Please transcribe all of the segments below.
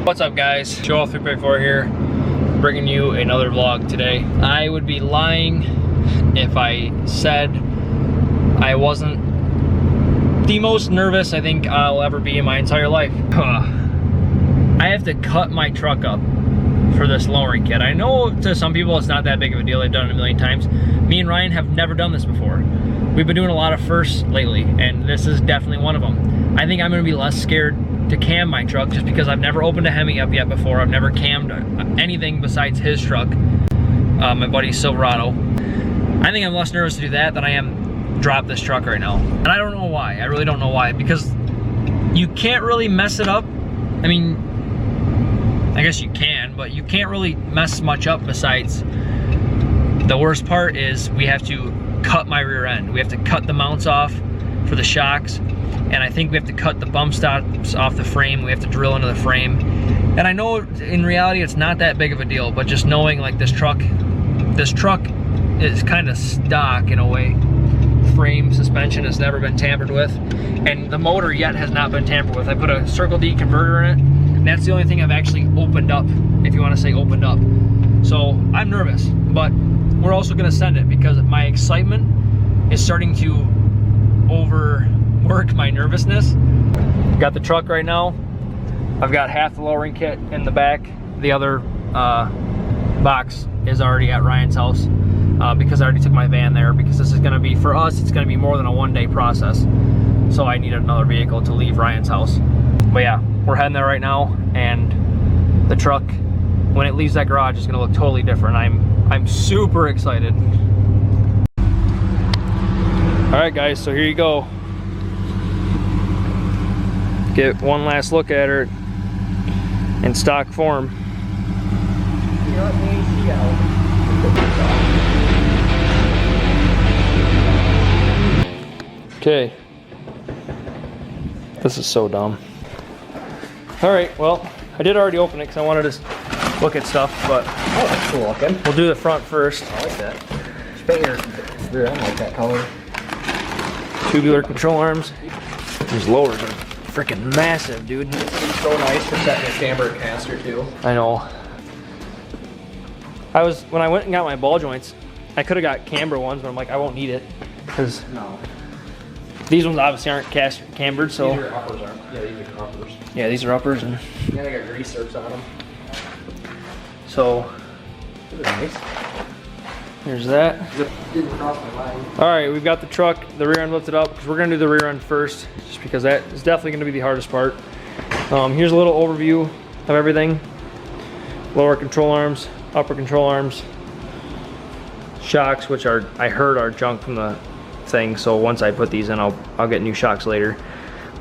What's up, guys? Joel 3.4 here, bringing you another vlog today. I would be lying if I said I wasn't the most nervous I think I'll ever be in my entire life. I have to cut my truck up for this lowering kit. I know to some people it's not that big of a deal, they've done it a million times. Me and Ryan have never done this before. We've been doing a lot of firsts lately, and this is definitely one of them. I think I'm gonna be less scared to cam my truck just because I've never opened a Hemi up yet before. I've never cammed anything besides his truck, my buddy's Silverado. I think I'm less nervous to do that than I am drop this truck right now. And I don't know why, I really don't know why, because you can't really mess it up. I mean, I guess you can, but you can't really mess much up besides the worst part is we have to cut my rear end. We have to cut the mounts off for the shocks, and I think we have to cut the bump stops off the frame. We have to drill into the frame. And I know in reality it's not that big of a deal, but just knowing like this truck is kind of stock in a way. Frame, suspension has never been tampered with, and the motor yet has not been tampered with. I put a Circle D converter in it, and that's the only thing I've actually opened up, if you want to say opened up. So I'm nervous, but we're also gonna send it because my excitement is starting to overwork my nervousness. Got the truck right now. I've got half the lowering kit in the back. The other box is already at Ryan's house. Because I already took my van there, because this is gonna be, for us, it's gonna be more than a one-day process. So I need another vehicle to leave Ryan's house. But yeah, we're heading there right now, and the truck, when it leaves that garage, is gonna look totally different. I'm super excited. All right, guys, so here you go. Get one last look at her in stock form. Okay, this is so dumb. All right, well, I did already open it because I wanted to look at stuff, but oh, that's cool looking. We'll do the front first. I like that. Spin your rear end like that color. Tubular control arms. These lowers are freaking massive, dude. It's so nice for setting your camber caster too. I know. When I went and got my ball joints, I could have got camber ones, but I'm like, I won't need it because no. These ones obviously aren't cambered, so. These are uppers, aren't they? Yeah, these are uppers. Yeah, these are uppers, and yeah, they got grease zerks on them. So. Those are nice. There's that. Didn't cross my mind. All right, we've got the truck, the rear end lifted up, because we're gonna do the rear end first, just because that is definitely gonna be the hardest part. Here's a little overview of everything. Lower control arms, upper control arms, shocks, which are, I heard, are junk from the thing, so once I put these in, I'll get new shocks later.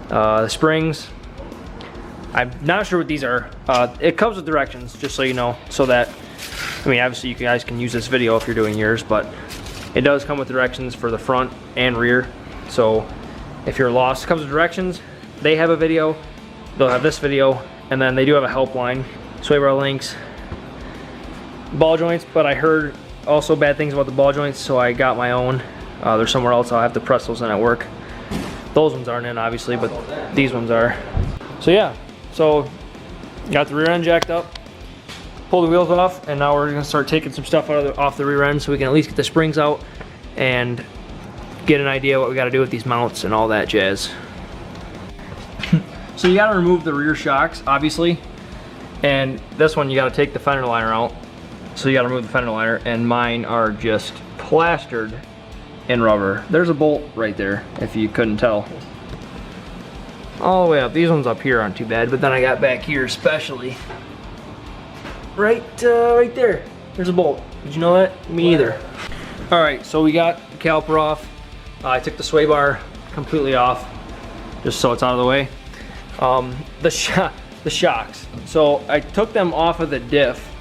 The springs, I'm not sure what these are. It comes with directions, just so you know, so that, I mean, obviously you guys can use this video if you're doing yours, but it does come with directions for the front and rear. So if you're lost, it comes with directions. They have a video, they'll have this video, and then they do have a helpline, sway bar links, ball joints, but I heard also bad things about the ball joints, so I got my own. They're somewhere else. I'll have to press those in at work. Those ones aren't in, obviously, but these ones are. So yeah, so got the rear end jacked up, pull the wheels off, and now we're gonna start taking some stuff off the rear end so we can at least get the springs out and get an idea what we gotta do with these mounts and all that jazz. So you gotta remove the rear shocks, obviously, and this one you gotta take the fender liner out. So you gotta remove the fender liner, and mine are just plastered in rubber. There's a bolt right there, if you couldn't tell. All the way up. These ones up here aren't too bad, but then I got back here especially. Right there. There's a bolt. Did you know that? Me either. All right, so we got the caliper off. I took the sway bar completely off, just so it's out of the way. The shocks. So I took them off of the diff,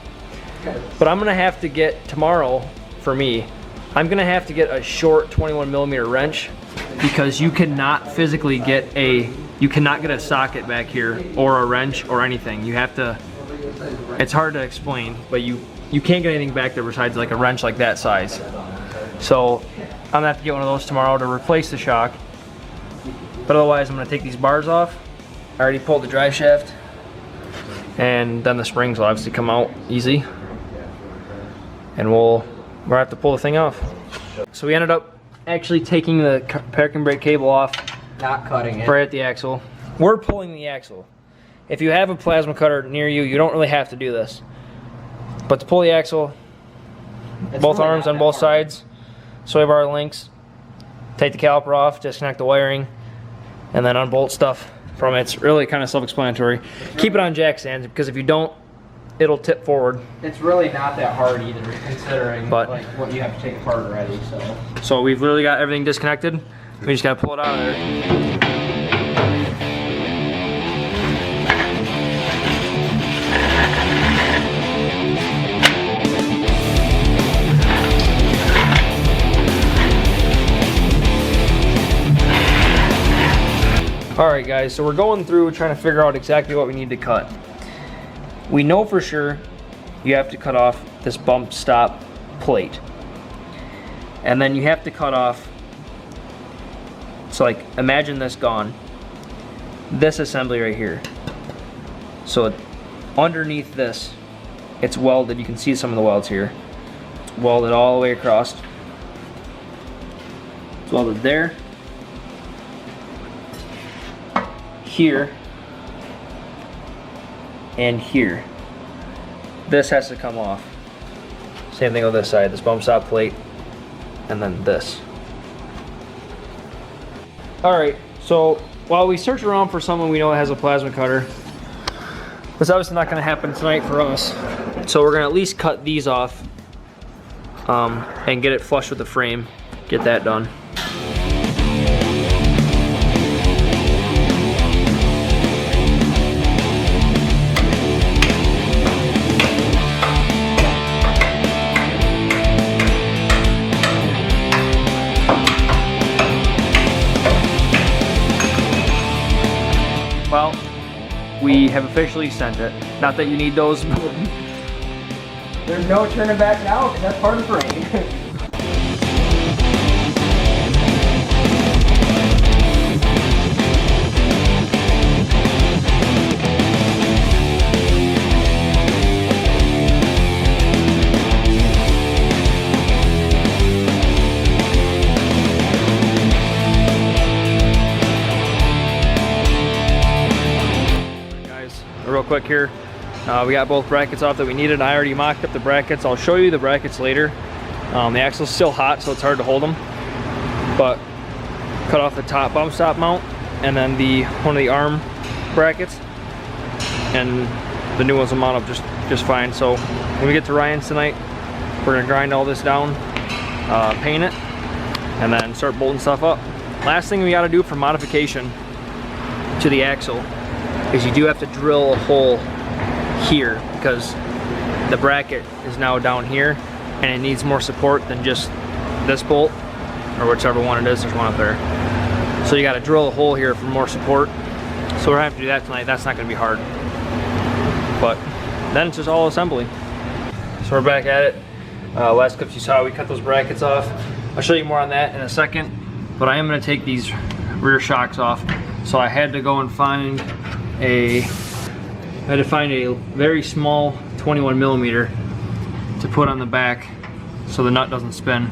but I'm gonna have to get tomorrow for me. I'm gonna have to get a short 21mm wrench because you cannot physically get a socket back here or a wrench or anything. You have to, it's hard to explain, but you can't get anything back there besides like a wrench like that size. So I'm gonna have to get one of those tomorrow to replace the shock. But otherwise I'm gonna take these bars off. I already pulled the drive shaft and then the springs will obviously come out easy, and we'll have to pull the thing off. So we ended up actually taking the parking brake cable off, Not cutting it. right at the axle. We're pulling the axle. If you have a plasma cutter near you, you don't really have to do this. But to pull the axle, both really arms not on that both hard. sides, sway bar links, take the caliper off, disconnect the wiring, and then unbolt stuff from it. It's really kind of self-explanatory. Keep it on jack stands, because if you don't, it'll tip forward. It's really not that hard either, considering But- like what you have to take apart already. So we've literally got everything disconnected. We just gotta pull it out of there. Alright guys, so we're going through trying to figure out exactly what we need to cut. We know for sure you have to cut off this bump stop plate. And then you have to cut off, so like imagine this gone, this assembly right here. So underneath this, it's welded. You can see some of the welds here. It's welded all the way across. It's welded there, here, and here. This has to come off. Same thing on this side, this bump stop plate, and then this. Alright, so while we search around for someone we know that has a plasma cutter, that's obviously not going to happen tonight for us. So we're going to at least cut these off and get it flush with the frame, get that done. Well, we have officially sent it. Not that you need those. There's no turning back now, because that's part of the frame. Real quick here, we got both brackets off that we needed. I already mocked up the brackets. I'll show you the brackets later. The axle's still hot, so it's hard to hold them, but cut off the top bump stop mount and then one of the arm brackets, and the new ones will mount up just fine. So when we get to Ryan's tonight, we're gonna grind all this down, paint it, and then start bolting stuff up. Last thing we got to do for modification to the axle is you do have to drill a hole here, because the bracket is now down here and it needs more support than just this bolt, or whichever one it is. There's one up there. So you got to drill a hole here for more support. So we're gonna have to do that tonight. That's not gonna be hard, but then it's just all assembly. So we're back at it. Last clips you saw, we cut those brackets off. I'll show you more on that in a second, but I am gonna take these rear shocks off. So I had to go and find a very small 21 millimeter to put on the back so the nut doesn't spin,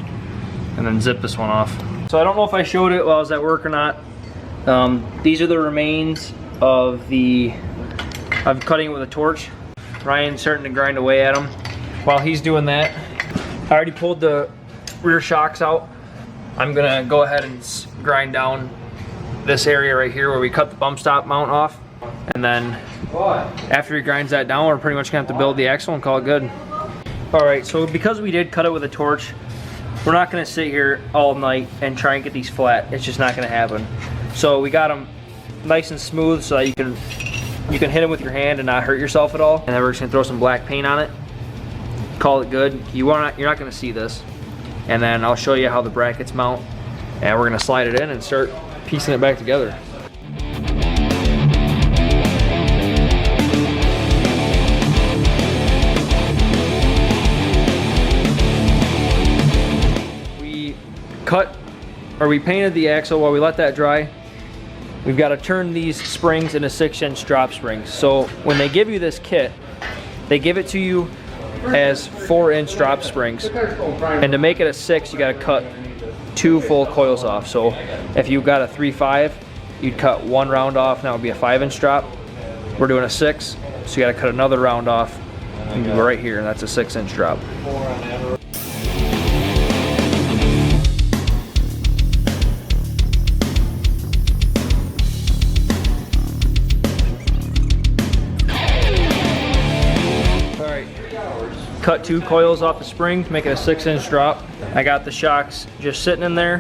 and then zip this one off. So I don't know if I showed it while I was at work or not. These are the remains of cutting it with a torch. Ryan's starting to grind away at them. While he's doing that, I already pulled the rear shocks out. I'm gonna go ahead and grind down this area right here where we cut the bump stop mount off. And then after he grinds that down, we're pretty much gonna have to build the axle and call it good. All right, so because we did cut it with a torch, we're not gonna sit here all night and try and get these flat. It's just not gonna happen. So we got them nice and smooth so that you can hit them with your hand and not hurt yourself at all. And then we're just gonna throw some black paint on it, call it good. You're not gonna see this. And then I'll show you how the brackets mount, and we're gonna slide it in and start piecing it back together. We painted the axle while we let that dry. we've got to turn these springs into 6-inch drop springs. So when they give you this kit, they give it to you as 4-inch drop springs, and to make it a 6, you got to cut 2 full coils off. So if you got a 3.5, you'd cut 1 round off, and that would be a 5-inch drop. We're doing a 6, so you got to cut another round off and go right here, and that's a 6-inch drop. Cut 2 coils off the spring to make it a 6-inch drop. I got the shocks just sitting in there,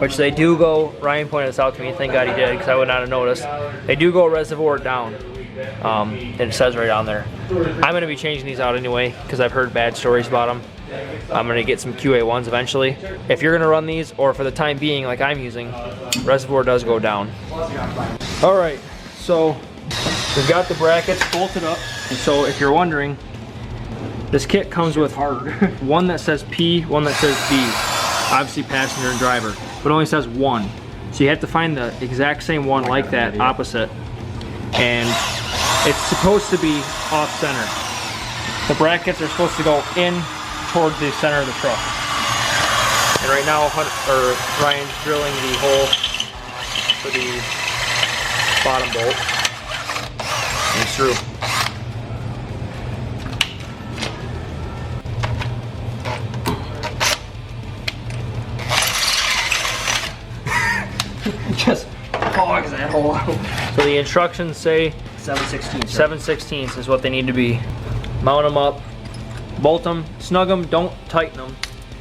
which they do go, Ryan pointed this out to me, thank God he did, because I would not have noticed. They do go reservoir down, and it says right on there. I'm gonna be changing these out anyway, because I've heard bad stories about them. I'm gonna get some QA1s eventually. If you're gonna run these, or for the time being, like I'm using, reservoir does go down. All right, so we've got the brackets bolted up, and so if you're wondering, this kit comes with one that says P, one that says B, obviously passenger and driver, but only says 1. So you have to find the exact same one like that, opposite, and it's supposed to be off center. The brackets are supposed to go in towards the center of the truck. And right now, Ryan's drilling the hole for the bottom bolt, and it's through. Just hogs that hole out. So the instructions say 7/16. 7/16 is what they need to be. Mount them up, bolt them, snug them, don't tighten them.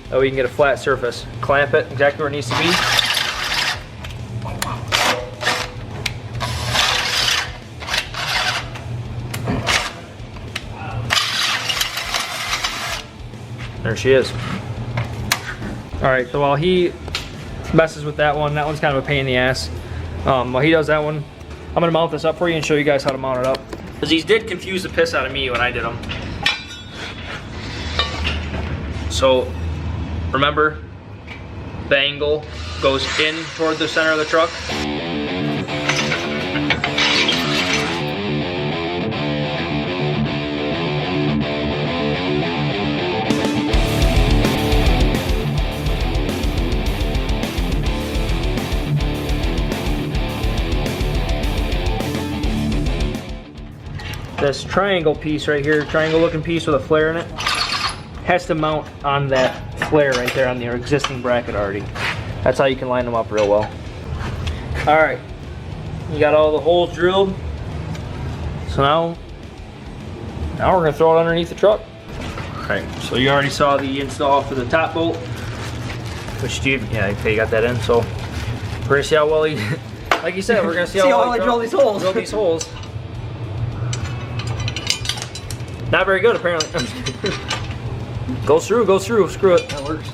That way you can get a flat surface. Clamp it exactly where it needs to be. There she is. All right, so while he messes with that one's kind of a pain in the ass. While he does that one, I'm gonna mount this up for you and show you guys how to mount it up. Because these did confuse the piss out of me when I did them. So remember, the angle goes in toward the center of the truck. This triangle piece right here, triangle looking piece with a flare in it, has to mount on that flare right there on the existing bracket already. That's how you can line them up real well. All right, you got all the holes drilled. So now we're gonna throw it underneath the truck. All right, so you already saw the install for the top bolt, which you got that in. So we're gonna see how well he, like you said, we're gonna see how well I drill these holes. Drill these holes. Not very good, apparently. Goes through, screw it. That works.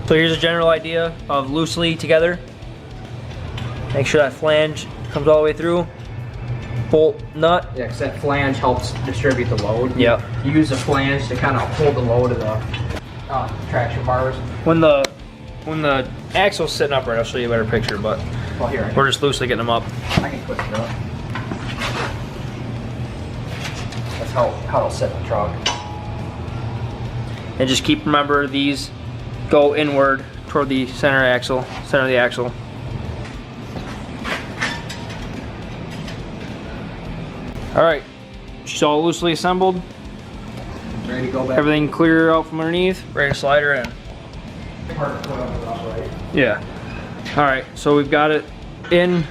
So here's a general idea of loosely together. Make sure that flange comes all the way through. Bolt nut. Yeah, because that flange helps distribute the load. Yep. You use the flange to kind of hold the load of the traction bars. When the axle's sitting upright, I'll show you a better picture, but Well, here, we're just loosely getting them up. I can twist it up. That's how it'll sit in the truck. And just remember these go inward toward the center of the axle. All right, she's all loosely assembled. Ready to go back. Everything clear out from underneath. Ready to slide her in. Yeah. All right, so we've got it in.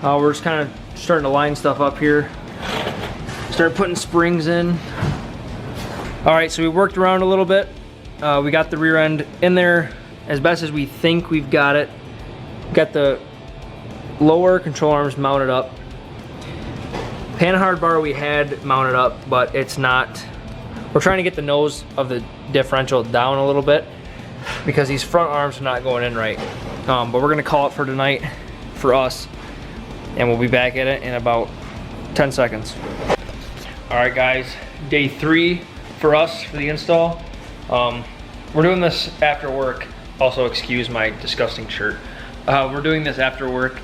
We're just kind of starting to line stuff up here. Start putting springs in. All right, so we worked around a little bit. We got the rear end in there as best as we think we've got it. Got the lower control arms mounted up. Panhard bar we had mounted up, but it's not. We're trying to get the nose of the differential down a little bit because these front arms are not going in right. But we're gonna call it for tonight for us, and we'll be back at it in about 10 seconds. All right, guys, day 3 for us for the install. We're doing this after work. Also, excuse my disgusting shirt. We're doing this after work,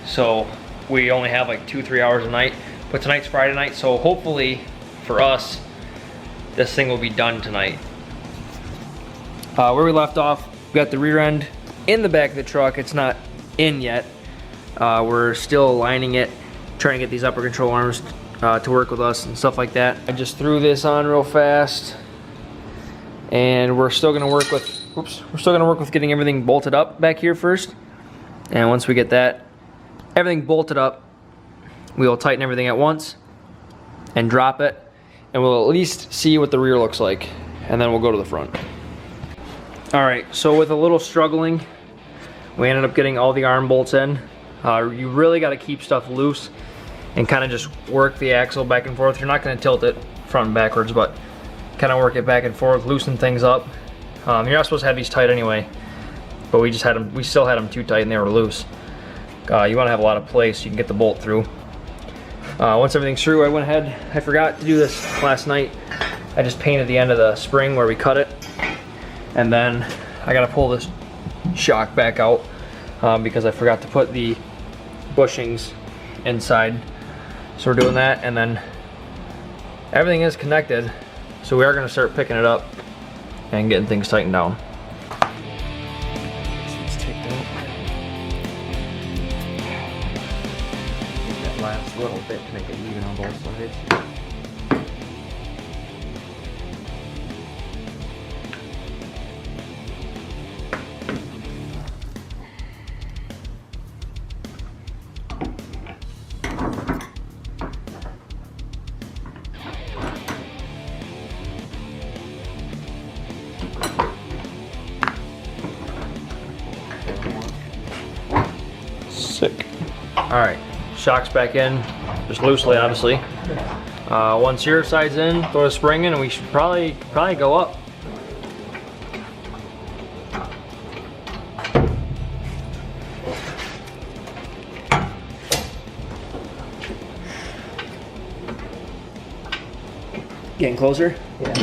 so we only have like 2-3 hours a night. But tonight's Friday night, so hopefully for us, this thing will be done tonight. Where we left off, we got the rear end in the back of the truck. It's not in yet. We're still aligning it, trying to get these upper control arms to work with us and stuff like that. I just threw this on real fast, and we're still gonna work with, getting everything bolted up back here first. And once we get that, everything bolted up, we will tighten everything at once and drop it, and we'll at least see what the rear looks like, and then we'll go to the front. All right, so with a little struggling, we ended up getting all the arm bolts in. You really got to keep stuff loose and kind of just work the axle back and forth. You're not going to tilt it front and backwards, but kind of work it back and forth, loosen things up. You're not supposed to have these tight anyway, but we still had them too tight and they were loose. You want to have a lot of play so you can get the bolt through. Once everything's through, I went ahead, I forgot to do this last night. I just painted the end of the spring where we cut it, and then I got to pull this shock back out because I forgot to put the bushings inside. So we're doing that, and then everything is connected, so we are going to start picking it up and getting things tightened down. Let's take that last little bit to make it even on both sides. Sick. All right, shock's back in, just loosely, obviously. Once your side's in, throw the spring in, and we should probably go up. Getting closer? Yeah.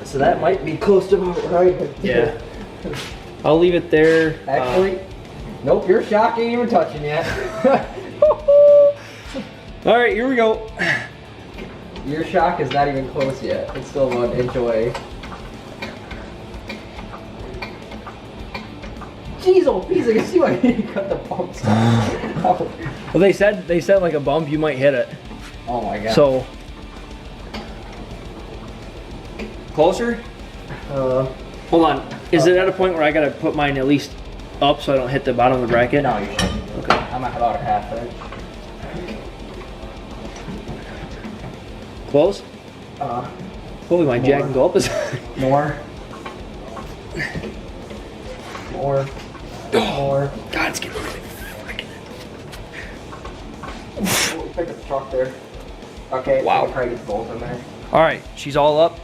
So that might be close to right. Yeah. I'll leave it there. Actually, nope, your shock ain't even touching yet. All right, here we go. Your shock is not even close yet. It's still 1 inch away. Jeez, oh, please, I can see why you cut the bumps. Well, they said like a bump, you might hit it. Oh my god. So closer? Hold on. Is it at a point where I gotta put mine at least up so I don't hit the bottom of the bracket? No, you shouldn't. Okay. I'm at about a half inch. Close? Hopefully my jack can go up as More. More. More. God, it's getting really freaking. We'll pick up the truck there. Okay. Wow. We'll try to get the bolts in there. All right, she's all up.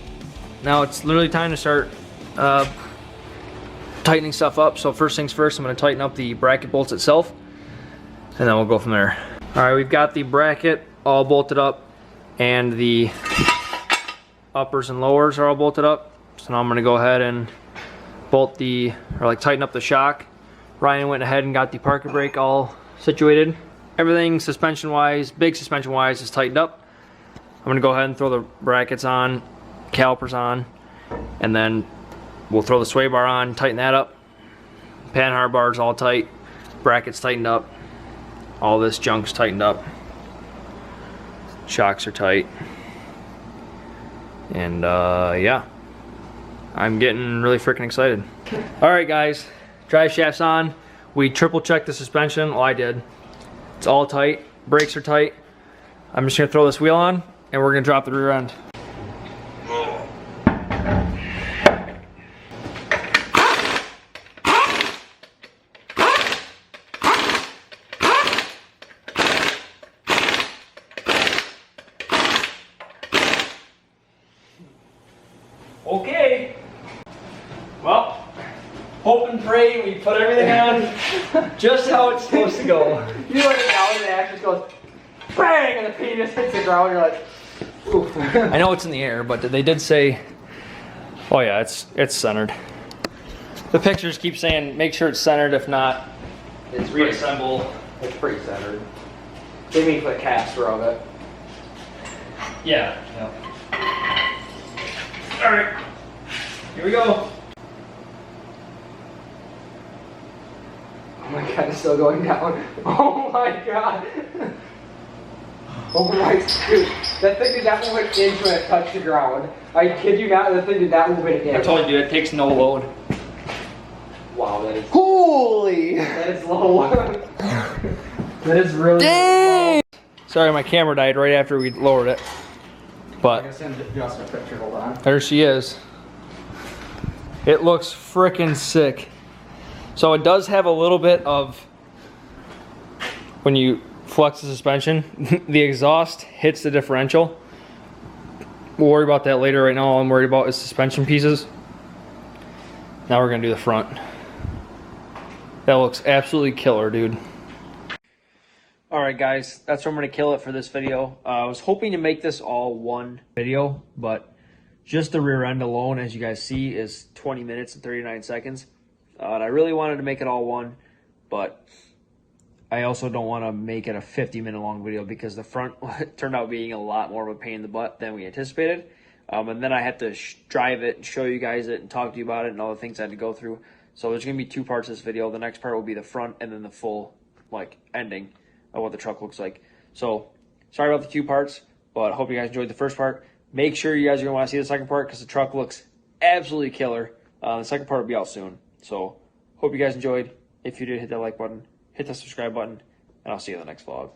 Now it's literally time to start tightening stuff up. So first things first, I'm going to tighten up the bracket bolts itself, and then we'll go from there. All right, we've got the bracket all bolted up, and the uppers and lowers are all bolted up. So now I'm going to go ahead and tighten up the shock. Ryan went ahead and got the parking brake all situated. Everything suspension wise, big suspension wise, is tightened up. I'm going to go ahead and throw the brackets on, calipers on, and then we'll throw the sway bar on, tighten that up. Panhard bar's all tight, brackets tightened up, all this junk's tightened up, shocks are tight, and yeah, I'm getting really freaking excited. All right guys, drive shaft's on. We triple checked the suspension. Well, I did. It's all tight, brakes are tight. I'm just gonna throw this wheel on and we're gonna drop the rear end. Okay, well, hope and pray we put everything on just how it's supposed to go. You let it out and it actually goes bang and the paint just hits the ground. You're like, Oof. I know it's in the air, but they did say, oh yeah, it's centered. The pictures keep saying make sure it's centered. If not, it's reassemble. It's pretty centered. They mean put a caster of it. Yeah. All right. Here we go. Oh my god, it's still going down. Oh my god. Oh my, dude, that thing did not move an inch when it touched the ground. I kid you not, that thing did not move an inch. I told you, it takes no load. Wow, that is... Holy! That is low. That is really Dang! Low. Sorry, my camera died right after we lowered it. But I'm gonna send Justin a picture, hold on. there she is. It looks frickin' sick. So it does have a little bit of, when you flex the suspension, the exhaust hits the differential. We'll worry about that later. Right now all I'm worried about is suspension pieces. Now we're gonna do the front. That looks absolutely killer, dude. Alright guys, that's where I'm gonna kill it for this video. I was hoping to make this all one video, but just the rear end alone, as you guys see, is 20 minutes and 39 seconds. And I really wanted to make it all one, but I also don't want to make it a 50-minute long video because the front turned out being a lot more of a pain in the butt than we anticipated. And then I had to drive it and show you guys it and talk to you about it and all the things I had to go through. So there's going to be 2 parts of this video. The next part will be the front and then the full ending of what the truck looks like. So sorry about the 2 parts, but I hope you guys enjoyed the first part. Make sure you guys are going to want to see the second part because the truck looks absolutely killer. The second part will be out soon. So hope you guys enjoyed. If you did, hit that like button, hit the subscribe button, and I'll see you in the next vlog.